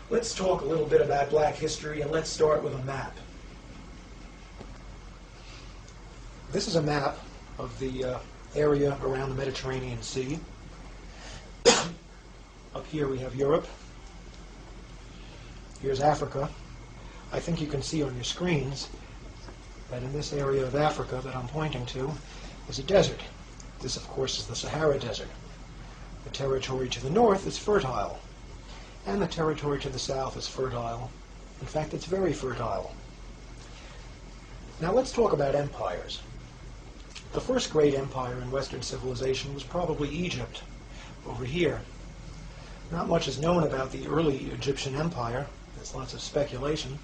Let's talk a little bit about black history, and let's start with a map. This is a map of the area around the Mediterranean Sea. Up here we have Europe. Here's Africa. I think you can see on your screens that in this area of Africa that I'm pointing to is a desert. This, of course, is the Sahara Desert. The territory to the north is fertile, and the territory to the south is fertile. In fact, it's very fertile. Now let's talk about empires. The first great empire in Western civilization was probably Egypt, over here. Not much is known about the early Egyptian empire. There's lots of speculation.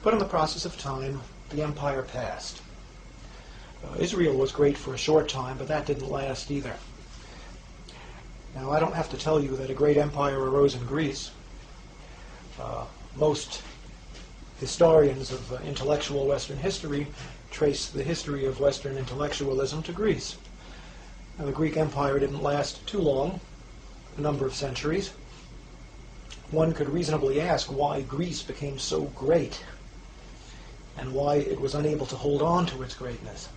But in the process of time, the empire passed. Israel was great for a short time, but that didn't last either. Now, I don't have to tell you that a great empire arose in Greece. Most historians of intellectual Western history trace the history of Western intellectualism to Greece. Now, the Greek Empire didn't last too long, a number of centuries. One could reasonably ask why Greece became so great and why it was unable to hold on to its greatness.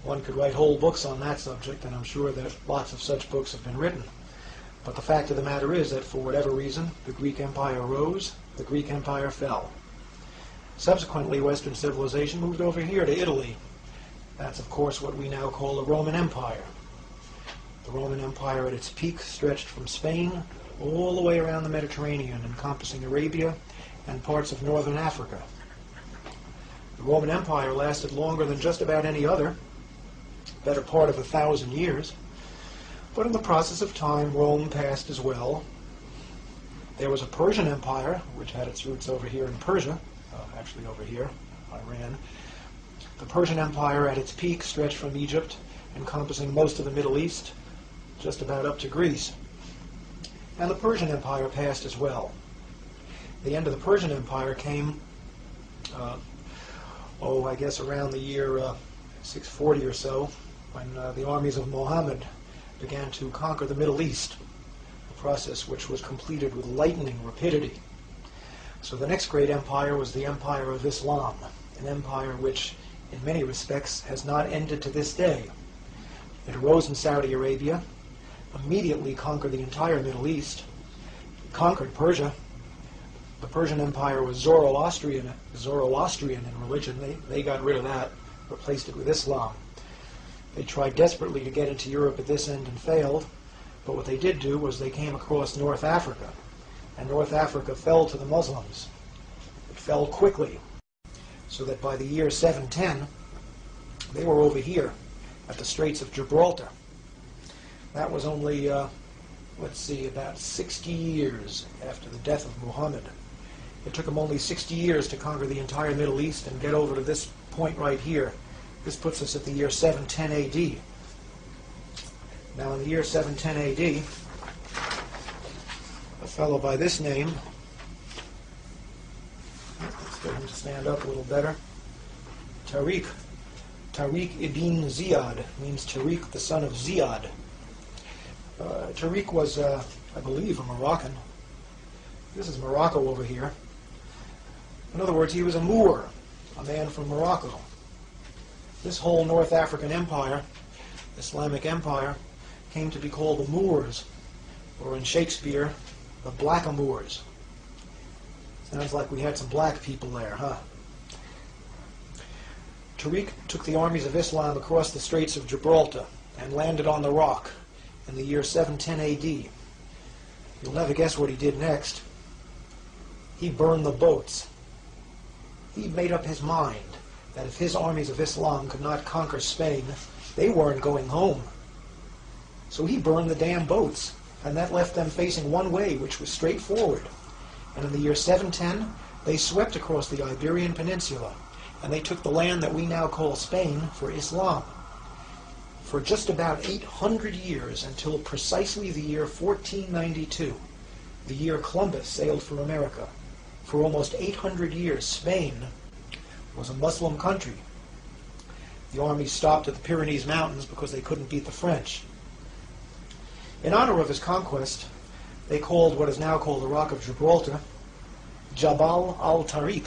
One could write whole books on that subject, and I'm sure that lots of such books have been written. But the fact of the matter is that for whatever reason, the Greek Empire rose, the Greek Empire fell. Subsequently, Western civilization moved over here to Italy. That's, of course, what we now call the Roman Empire. The Roman Empire at its peak stretched from Spain all the way around the Mediterranean, encompassing Arabia and parts of northern Africa. The Roman Empire lasted longer than just about any other, better part of 1,000 years. But in the process of time, Rome passed as well. There was a Persian Empire, which had its roots over here in Persia, actually over here, Iran. The Persian Empire at its peak stretched from Egypt, encompassing most of the Middle East, just about up to Greece. And the Persian Empire passed as well. The end of the Persian Empire came, I guess around the year 640 or so, when the armies of Muhammad began to conquer the Middle East, a process which was completed with lightning rapidity. So the next great empire was the Empire of Islam, an empire which, in many respects, has not ended to this day. It arose in Saudi Arabia, immediately conquered the entire Middle East, conquered Persia. The Persian Empire was Zoroastrian in religion. They got rid of that, replaced it with Islam. They tried desperately to get into Europe at this end and failed, but what they did do was they came across North Africa, and North Africa fell to the Muslims. It fell quickly, so that by the year 710, they were over here at the Straits of Gibraltar. That was only, about 60 years after the death of Muhammad. It took them only 60 years to conquer the entire Middle East and get over to this point right here. This puts us at the year 710 AD. Now, in the year 710 AD, a fellow by this name, let's get him to stand up a little better, Tariq ibn Ziyad, means Tariq, the son of Ziyad. Tariq was, I believe, a Moroccan. This is Morocco over here. In other words, he was a Moor, a man from Morocco. This whole North African empire, Islamic empire, came to be called the Moors, or in Shakespeare, the Blackamoors. Sounds like we had some black people there, huh? Tariq took the armies of Islam across the Straits of Gibraltar and landed on the Rock in the year 710 AD. You'll never guess what he did next. He burned the boats. He made up his mind that if his armies of Islam could not conquer Spain, they weren't going home. So he burned the damn boats, and that left them facing one way, which was straight forward. And in the year 710, they swept across the Iberian Peninsula, and they took the land that we now call Spain for Islam. For just about 800 years, until precisely the year 1492, the year Columbus sailed for America. For almost 800 years, Spain was a Muslim country. The armies stopped at the Pyrenees Mountains because they couldn't beat the French. In honor of his conquest, they called what is now called the Rock of Gibraltar Jabal al-Tariq,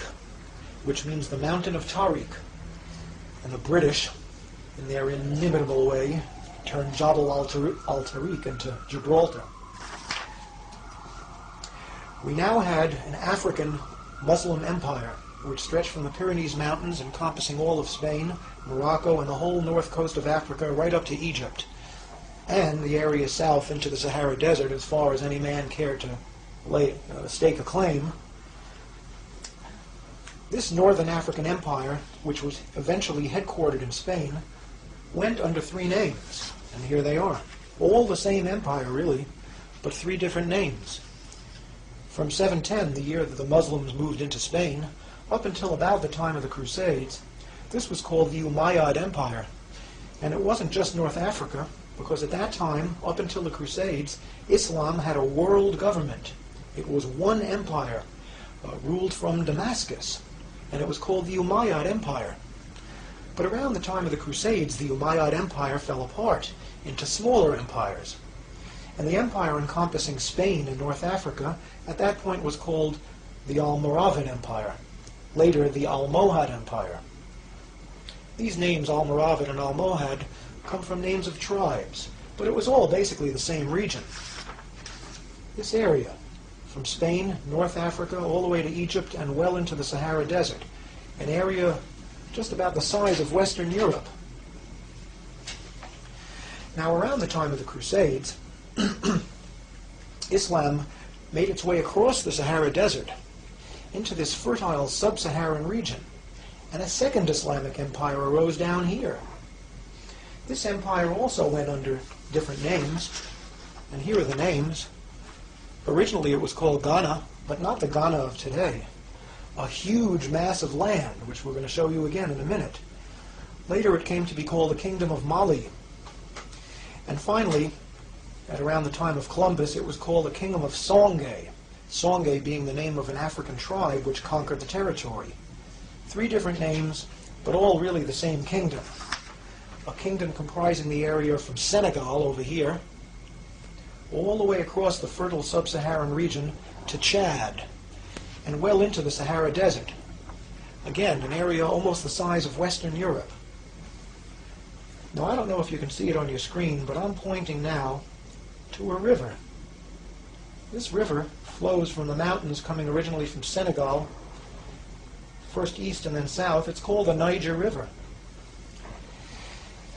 which means the Mountain of Tariq. And the British, in their inimitable way, turned Jabal al-Tariq into Gibraltar. We now had an African Muslim empire which stretched from the Pyrenees Mountains, encompassing all of Spain, Morocco, and the whole north coast of Africa, right up to Egypt, and the area south into the Sahara Desert, as far as any man cared to stake a claim. This northern African empire, which was eventually headquartered in Spain, went under three names, and here they are. All the same empire, really, but three different names. From 710, the year that the Muslims moved into Spain, up until about the time of the Crusades, this was called the Umayyad Empire. And it wasn't just North Africa, because at that time, up until the Crusades, Islam had a world government. It was one empire, ruled from Damascus, and it was called the Umayyad Empire. But around the time of the Crusades, the Umayyad Empire fell apart into smaller empires. And the empire encompassing Spain and North Africa at that point was called the Almoravid Empire, later the Almohad Empire. These names, Almoravid and Almohad, come from names of tribes, but it was all basically the same region. This area, from Spain, North Africa, all the way to Egypt, and well into the Sahara Desert, an area just about the size of Western Europe. Now, around the time of the Crusades, Islam made its way across the Sahara Desert into this fertile sub-Saharan region, and a second Islamic empire arose down here. This empire also went under different names, and here are the names. Originally it was called Ghana, but not the Ghana of today. A huge mass of land, which we're going to show you again in a minute. Later it came to be called the Kingdom of Mali. And finally, at around the time of Columbus, it was called the Kingdom of Songhai, Songhai being the name of an African tribe which conquered the territory. Three different names, but all really the same kingdom. A kingdom comprising the area from Senegal over here, all the way across the fertile sub-Saharan region to Chad, and well into the Sahara Desert. Again, an area almost the size of Western Europe. Now, I don't know if you can see it on your screen, but I'm pointing now to a river. This river flows from the mountains coming originally from Senegal, first east and then south. It's called the Niger River.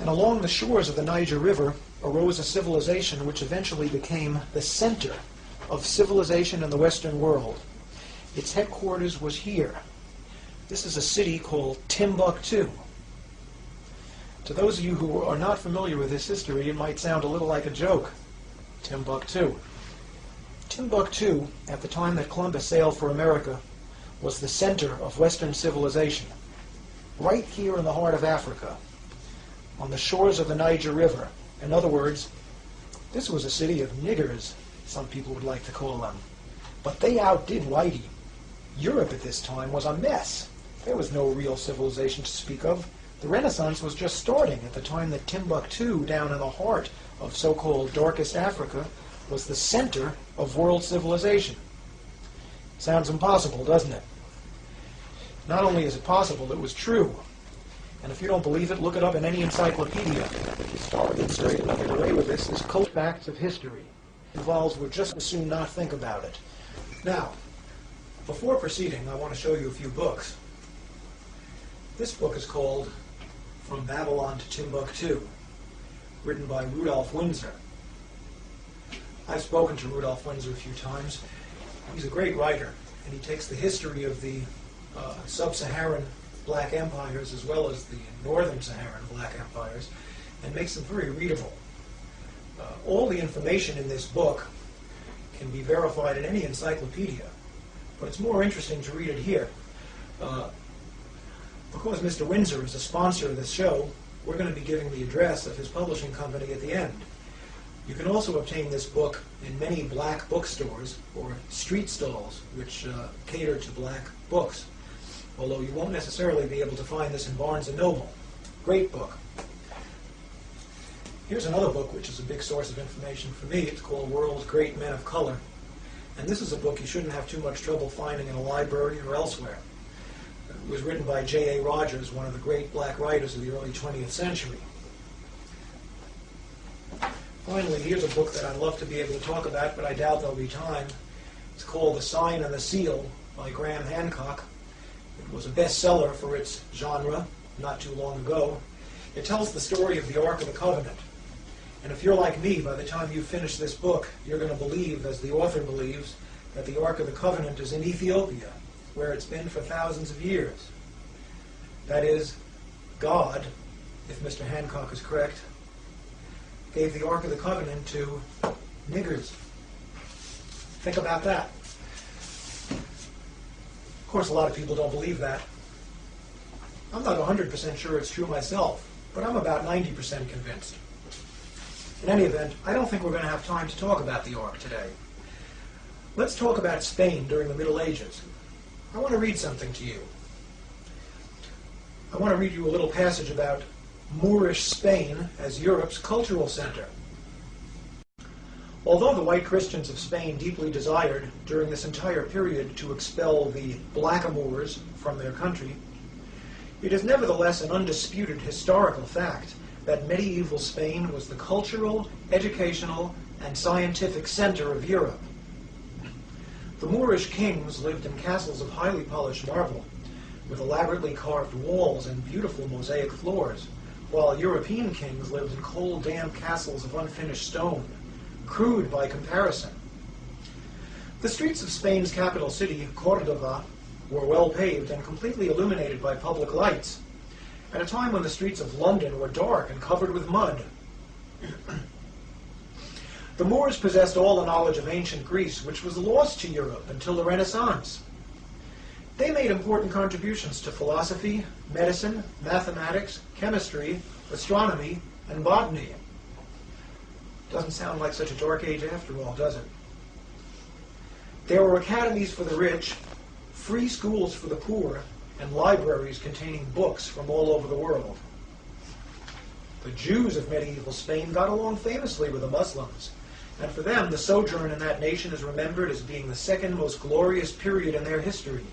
And along the shores of the Niger River arose a civilization which eventually became the center of civilization in the Western world. Its headquarters was here. This is a city called Timbuktu. To those of you who are not familiar with this history, it might sound a little like a joke. Timbuktu. Timbuktu, at the time that Columbus sailed for America, was the center of Western civilization. Right here in the heart of Africa, on the shores of the Niger River. In other words, this was a city of niggers, some people would like to call them. But they outdid Whitey. Europe at this time was a mess. There was no real civilization to speak of. The Renaissance was just starting at the time that Timbuktu, down in the heart of so-called darkest Africa, was the center of world civilization. Sounds impossible, doesn't it? Not only is it possible, it was true. And if you don't believe it, look it up in any encyclopedia. Started straight nothing away with this. This cult facts of history involves would just as soon not think about it. Now, before proceeding, I want to show you a few books. This book is called From Babylon to Timbuktu, written by Rudolph Windsor. I've spoken to Rudolph Windsor a few times. He's a great writer, and he takes the history of the sub-Saharan black empires as well as the northern Saharan black empires and makes them very readable. All the information in this book can be verified in any encyclopedia, but it's more interesting to read it here. Because Mr. Windsor is a sponsor of this show, we're going to be giving the address of his publishing company at the end. You can also obtain this book in many black bookstores or street stalls which cater to black books, although you won't necessarily be able to find this in Barnes & Noble. Great book. Here's another book which is a big source of information for me. It's called World's Great Men of Color And this is a book you shouldn't have too much trouble finding in a library or elsewhere. It was written by J.A. Rogers, one of the great black writers of the early 20th century. Finally, here's a book that I'd love to be able to talk about, but I doubt there'll be time. It's called The Sign and the Seal by Graham Hancock. It was a bestseller for its genre not too long ago. It tells the story of the Ark of the Covenant. And if you're like me, by the time you finish this book, you're going to believe, as the author believes, that the Ark of the Covenant is in Ethiopia, where it's been for thousands of years. That is, God, if Mr. Hancock is correct, gave the Ark of the Covenant to niggers. Think about that. Of course, a lot of people don't believe that. I'm not 100% sure it's true myself, but I'm about 90% convinced. In any event, I don't think we're going to have time to talk about the Ark today. Let's talk about Spain during the Middle Ages. I want to read something to you. I want to read you a little passage about Moorish Spain as Europe's cultural center. Although the white Christians of Spain deeply desired during this entire period to expel the blackamoors from their country, it is nevertheless an undisputed historical fact that medieval Spain was the cultural, educational, and scientific center of Europe. The Moorish kings lived in castles of highly polished marble, with elaborately carved walls and beautiful mosaic floors, while European kings lived in cold, damp castles of unfinished stone, crude by comparison. The streets of Spain's capital city, Córdoba, were well paved and completely illuminated by public lights, at a time when the streets of London were dark and covered with mud. The Moors possessed all the knowledge of ancient Greece, which was lost to Europe until the Renaissance. They made important contributions to philosophy, medicine, mathematics, chemistry, astronomy, and botany. Doesn't sound like such a dark age after all, does it? There were academies for the rich, free schools for the poor, and libraries containing books from all over the world. The Jews of medieval Spain got along famously with the Muslims, and for them the sojourn in that nation is remembered as being the second most glorious period in their history,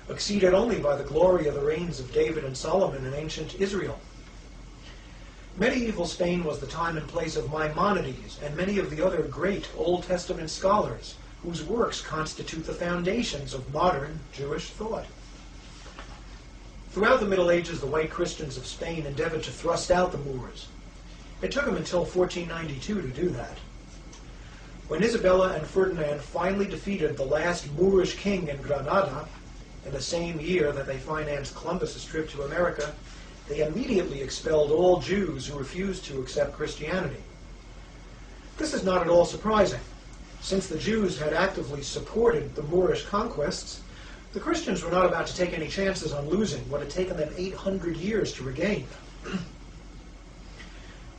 exceeded only by the glory of the reigns of David and Solomon in ancient Israel. Medieval Spain was the time and place of Maimonides and many of the other great Old Testament scholars whose works constitute the foundations of modern Jewish thought. Throughout the Middle Ages, the white Christians of Spain endeavored to thrust out the Moors. It took them until 1492 to do that. When Isabella and Ferdinand finally defeated the last Moorish king in Granada, in the same year that they financed Columbus's trip to America, they immediately expelled all Jews who refused to accept Christianity. This is not at all surprising. Since the Jews had actively supported the Moorish conquests, the Christians were not about to take any chances on losing what had taken them 800 years to regain.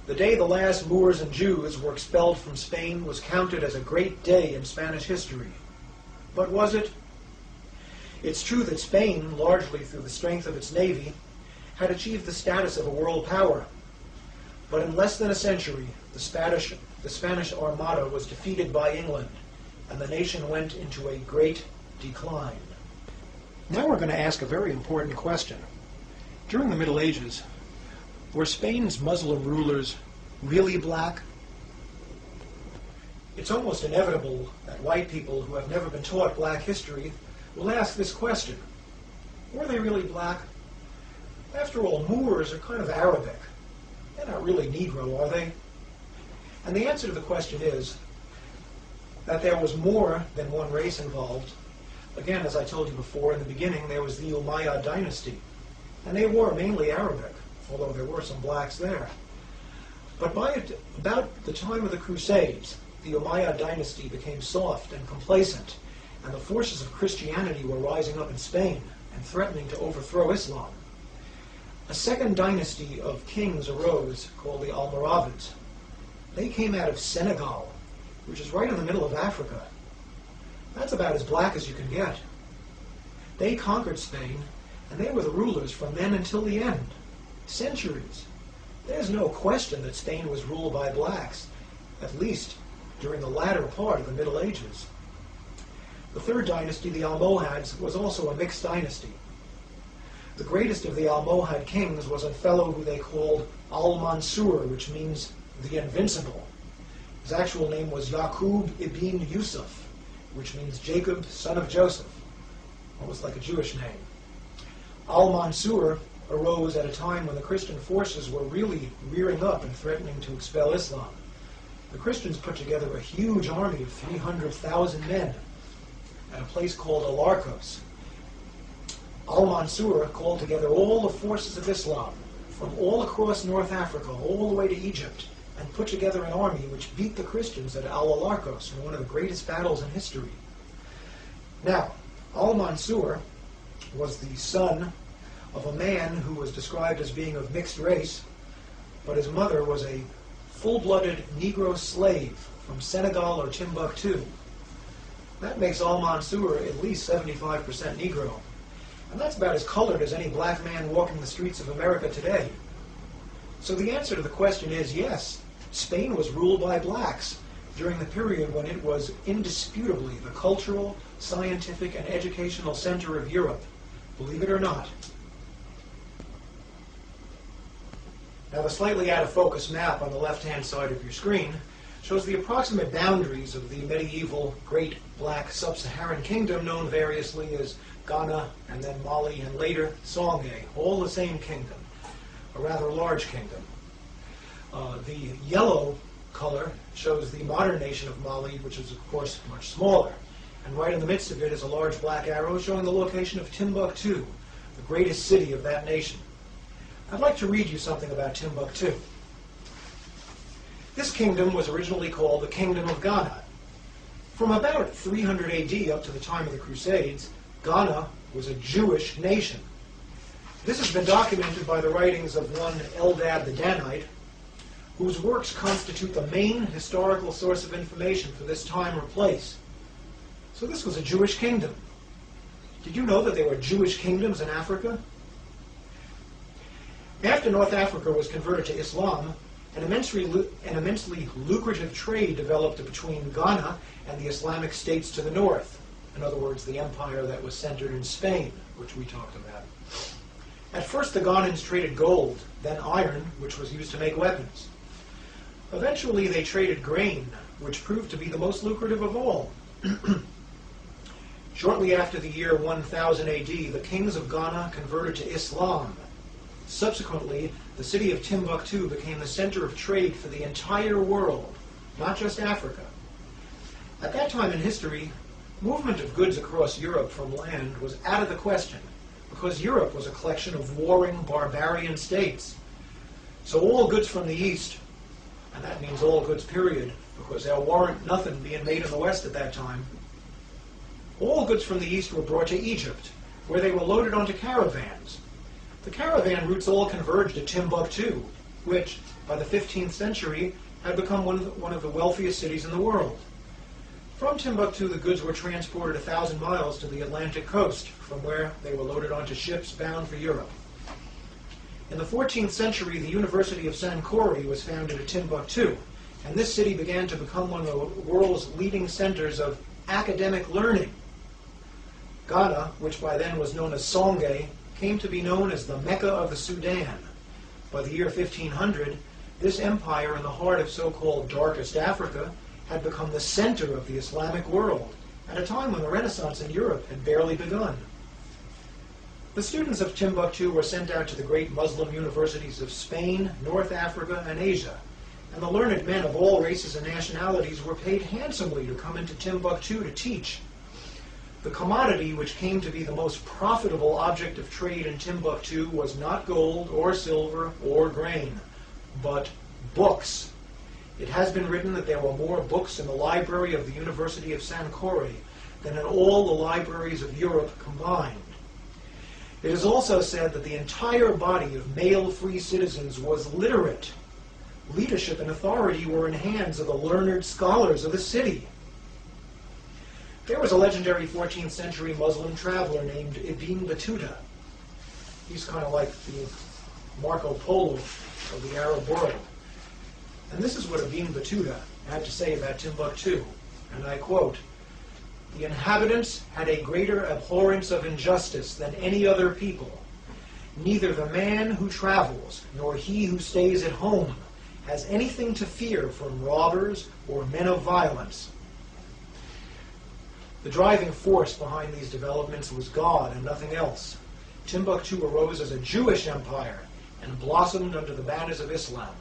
The day the last Moors and Jews were expelled from Spain was counted as a great day in Spanish history. But was it? It's true that Spain, largely through the strength of its navy, had achieved the status of a world power. But in less than a century, the Spanish Armada was defeated by England, and the nation went into a great decline. Now we're going to ask a very important question. During the Middle Ages, were Spain's Muslim rulers really black? It's almost inevitable that white people who have never been taught black history will ask this question. Were they really black? After all, Moors are kind of Arabic. They're not really Negro, are they? And the answer to the question is that there was more than one race involved. Again, as I told you before, in the beginning there was the Umayyad dynasty, and they were mainly Arabic, although there were some blacks there. But by about the time of the Crusades, the Umayyad dynasty became soft and complacent, and the forces of Christianity were rising up in Spain and threatening to overthrow Islam. A second dynasty of kings arose called the Almoravids. They came out of Senegal, which is right in the middle of Africa. That's about as black as you can get. They conquered Spain, and they were the rulers from then until the end. Centuries. There's no question that Spain was ruled by blacks, at least during the latter part of the Middle Ages. The third dynasty, the Almohads, was also a mixed dynasty. The greatest of the Almohad kings was a fellow who they called Al-Mansur, which means the Invincible. His actual name was Yaqub ibn Yusuf, which means Jacob, son of Joseph, almost like a Jewish name. Al-Mansur arose at a time when the Christian forces were really rearing up and threatening to expel Islam. The Christians put together a huge army of 300,000 men at a place called Alarcos. Al-Mansur called together all the forces of Islam from all across North Africa, all the way to Egypt, and put together an army which beat the Christians at Al-Alarcos in one of the greatest battles in history. Now, Al-Mansur was the son of a man who was described as being of mixed race, but his mother was a full-blooded Negro slave from Senegal or Timbuktu. That makes Al-Mansur at least 75% Negro. And that's about as colored as any black man walking the streets of America today. So the answer to the question is yes, Spain was ruled by blacks during the period when it was indisputably the cultural, scientific, and educational center of Europe. Believe it or not. Now the slightly out of focus map on the left-hand side of your screen shows the approximate boundaries of the medieval Great Black Sub-Saharan Kingdom, known variously as Ghana and then Mali and later Songhai, all the same kingdom, a rather large kingdom. The yellow color shows the modern nation of Mali, which is of course much smaller. And right in the midst of it is a large black arrow showing the location of Timbuktu, the greatest city of that nation. I'd like to read you something about Timbuktu. This kingdom was originally called the Kingdom of Ghana. From about 300 AD up to the time of the Crusades, Ghana was a Jewish nation. This has been documented by the writings of one Eldad the Danite, whose works constitute the main historical source of information for this time or place. So this was a Jewish kingdom. Did you know that there were Jewish kingdoms in Africa? After North Africa was converted to Islam, an immensely lucrative trade developed between Ghana and the Islamic states to the north. In other words, the empire that was centered in Spain, which we talked about. At first, the Ghanans traded gold, then iron, which was used to make weapons. Eventually, they traded grain, which proved to be the most lucrative of all. Shortly after the year 1000 AD, the kings of Ghana converted to Islam. Subsequently, the city of Timbuktu became the center of trade for the entire world, not just Africa. At that time in history, movement of goods across Europe from land was out of the question, because Europe was a collection of warring, barbarian states. So all goods from the East, and that means all goods period, because there weren't nothing being made in the West at that time, all goods from the East were brought to Egypt, where they were loaded onto caravans. The caravan routes all converged at Timbuktu, which, by the 15th century, had become one of the wealthiest cities in the world. From Timbuktu, the goods were transported 1,000 miles to the Atlantic coast, from where they were loaded onto ships bound for Europe. In the 14th century, the University of Sankore was founded at Timbuktu, and this city began to become one of the world's leading centers of academic learning. Ghana, which by then was known as Songhai, came to be known as the Mecca of the Sudan. By the year 1500, this empire in the heart of so-called darkest Africa had become the center of the Islamic world, at a time when the Renaissance in Europe had barely begun. The students of Timbuktu were sent out to the great Muslim universities of Spain, North Africa, and Asia, and the learned men of all races and nationalities were paid handsomely to come into Timbuktu to teach. The commodity which came to be the most profitable object of trade in Timbuktu was not gold or silver or grain, but books. It has been written that there were more books in the library of the University of Sankore than in all the libraries of Europe combined. It is also said that the entire body of male free citizens was literate. Leadership and authority were in hands of the learned scholars of the city. There was a legendary 14th century Muslim traveler named Ibn Battuta. He's kind of like the Marco Polo of the Arab world. And this is what Ibn Battuta had to say about Timbuktu, and I quote, The inhabitants had a greater abhorrence of injustice than any other people. Neither the man who travels nor he who stays at home has anything to fear from robbers or men of violence. The driving force behind these developments was God and nothing else. Timbuktu arose as a Jewish empire and blossomed under the banners of Islam.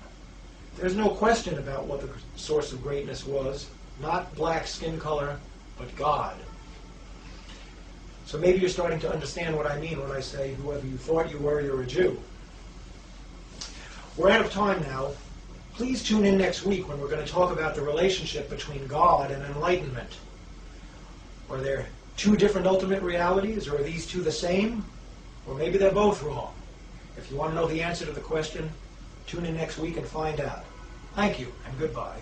There's no question about what the source of greatness was. Not black skin color, but God. So maybe you're starting to understand what I mean when I say, whoever you thought you were, you're a Jew. We're out of time now. Please tune in next week when we're going to talk about the relationship between God and enlightenment. Are there two different ultimate realities, or are these two the same? Or maybe they're both wrong. If you want to know the answer to the question, tune in next week and find out. Thank you, and goodbye.